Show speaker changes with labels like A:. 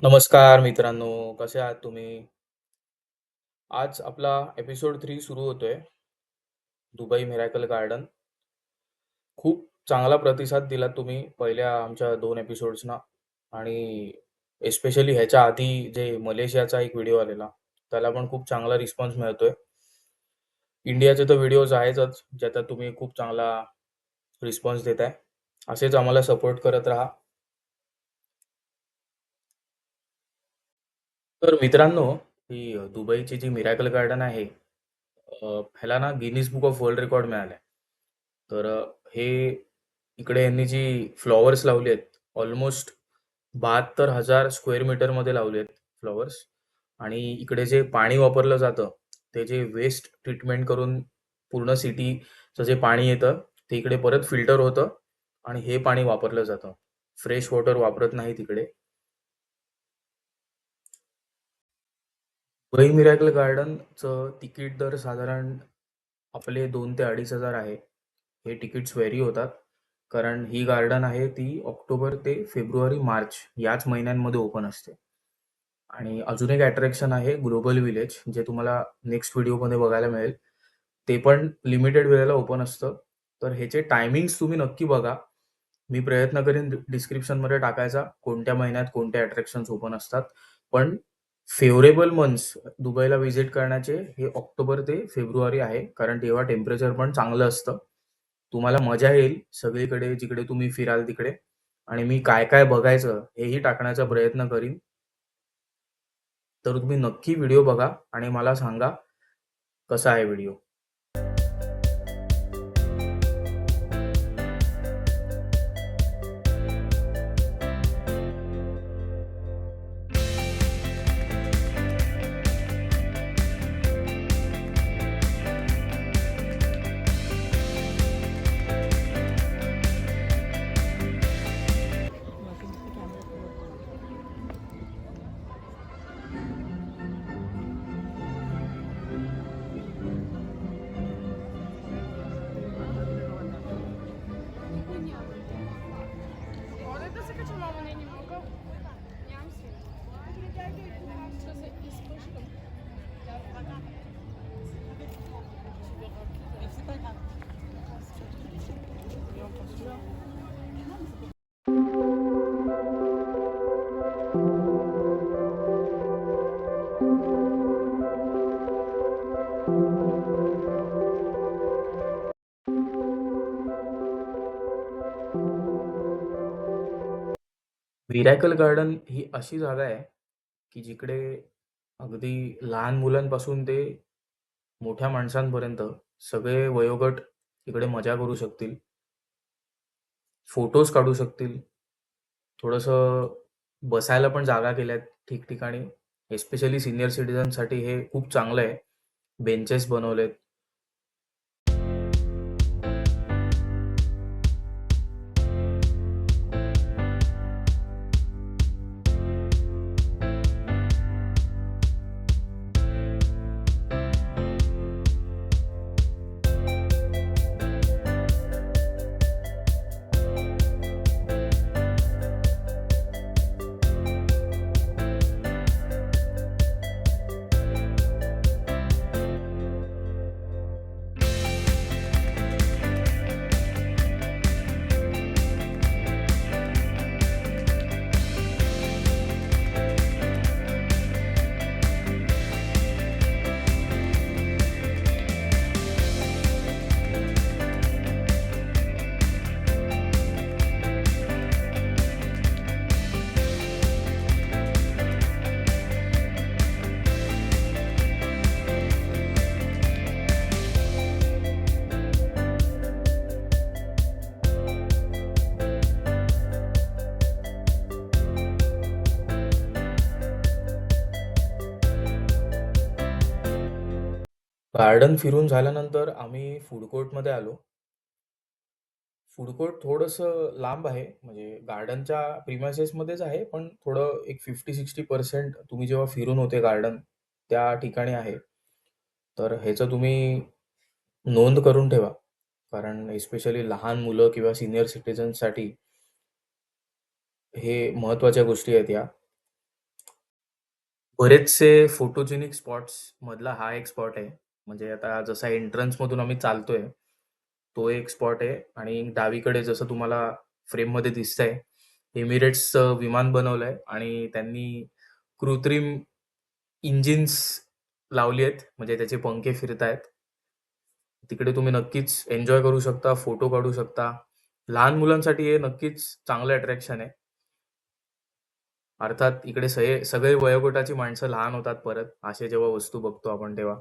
A: नमस्कार मित्रांनो, कसे आहात तुम्ही? आज आपला एपिसोड 3 सुरू होतोय. Dubai miracle garden. खूप चांगला प्रतिसाद दिला तुम्ही पहिल्या आमच्या 2 एपिसोड्सना आणि एस्पेशली ह्याच्या आधी जे मलेशियाचा एक व्हिडिओ आलेला, त्याला पण खूप चांगला रिस्पॉन्स मिळतोय. इंडियाचे तर व्हिडिओज आहेतच, ज्याच्यात तुम्ही खूप चांगला रिस्पॉन्स देताय. असेच आम्हाला सपोर्ट करत राहा. तर मित्रांनो, ही दुबईची जी मिरॅकल गार्डन आहे, ह्याला ना Guinness book of world record मिळालाय. तर हे इकडे यांनी जी फ्लॉवर्स लावली आहेत, ऑलमोस्ट 72,000 स्क्वेअर मीटरमध्ये लावले आहेत फ्लॉवर्स. आणि इकडे जे पाणी वापरलं जातं, ते जे वेस्ट ट्रीटमेंट करून पूर्ण सिटीचं जे पाणी येतं, ते इकडे परत फिल्टर होतं आणि हे पाणी वापरलं जातं. फ्रेश वॉटर वापरत नाही तिकडे. दुबई मिरॅकल गार्डनचं तिकीट दर साधारण आपले 2,000 ते 2,500 आहे. हे तिकीट्स व्हेरी होतात. कारण ही गार्डन आहे ती ऑक्टोबर ते फेब्रुवारी, मार्च याच महिन्यांमध्ये ओपन असते. आणि अजून एक अट्रॅक्शन आहे ग्लोबल विलेज, जे तुम्हाला नेक्स्ट व्हिडिओमध्ये बघायला मिळेल. ते पण लिमिटेड वेळेला ओपन असतं. तर ह्याचे टायमिंग्स तुम्ही नक्की बघा. मी प्रयत्न करेन डिस्क्रिप्शनमध्ये टाकायचा, कोणत्या महिन्यात कोणते अट्रॅक्शन्स ओपन असतात. पण फेवरेबल मंथ्स दुबईला व्हिजिट करण्याचे हे ऑक्टोबर ते फेब्रुवारी आहे, कारण तेव्हा टेम्परेचर पण चांगलं असतं. तुम्हाला मजा येईल सगळीकडे जिकडे तुम्ही फिराल तिकडे. आणि मी काय काय बघायचं हेही टाकण्याचा प्रयत्न करीन. तर तुम्ही नक्की व्हिडिओ बघा आणि मला सांगा कसा आहे व्हिडिओ.
B: Вот это закачу, мама, я немного нямся. Что-то и вспышка.
A: मिरॅकल गार्डन ही अशी जागा आहे की जिकडे अगदी लहान मुलांपासून ते मोठ्या माणसांपर्यंत सगळे वयोगट इकडे मजा करू शकतील, फोटोज काढू शकतील. थोडंसं बसायला पण जागा केल्यात ठिकठिकाणी. एस्पेशली सिनियर सिटीजनसाठी हे खूप चांगलं आहे. बेंचेस बनवलेत. गार्डन फिरून झाल्यानंतर आम्ही फूड कोर्टमध्ये आलो. फूड कोर्ट थोडंसं लांब आहे, म्हणजे गार्डनच्या प्रिमायसेसमध्येच आहे, पण थोडं एक 50-60% तुम्ही जेव्हा फिरून होते गार्डन त्या ठिकाणी आहे. तर ह्याचं तुम्ही नोंद करून ठेवा, कारण एस्पेशली लहान मुलं किंवा सिनियर सिटीजनसाठी हे महत्त्वाच्या गोष्टी आहेत या. बरेचसे फोटोजेनिक स्पॉट्स मधला हा एक स्पॉट आहे. म्हणजे आता जसा एंट्रन्स मधून आम्ही चालतोय, तो एक स्पॉट आहे आणि डावीकडे जसं तुम्हाला फ्रेममध्ये दिसतंय, एमिरेट्सचं विमान बनवलंय आणि त्यांनी कृत्रिम इंजिन्स लावली आहेत. म्हणजे त्याचे पंखे फिरतायत. तिकडे तुम्ही नक्कीच एन्जॉय करू शकता, फोटो काढू शकता. लहान मुलांसाठी हे नक्कीच चांगलं अट्रॅक्शन आहे. अर्थात इकडे सगळे सगळे वयोगटाची माणसं लहान होतात परत, असे जेव्हा वस्तू बघतो आपण तेव्हा.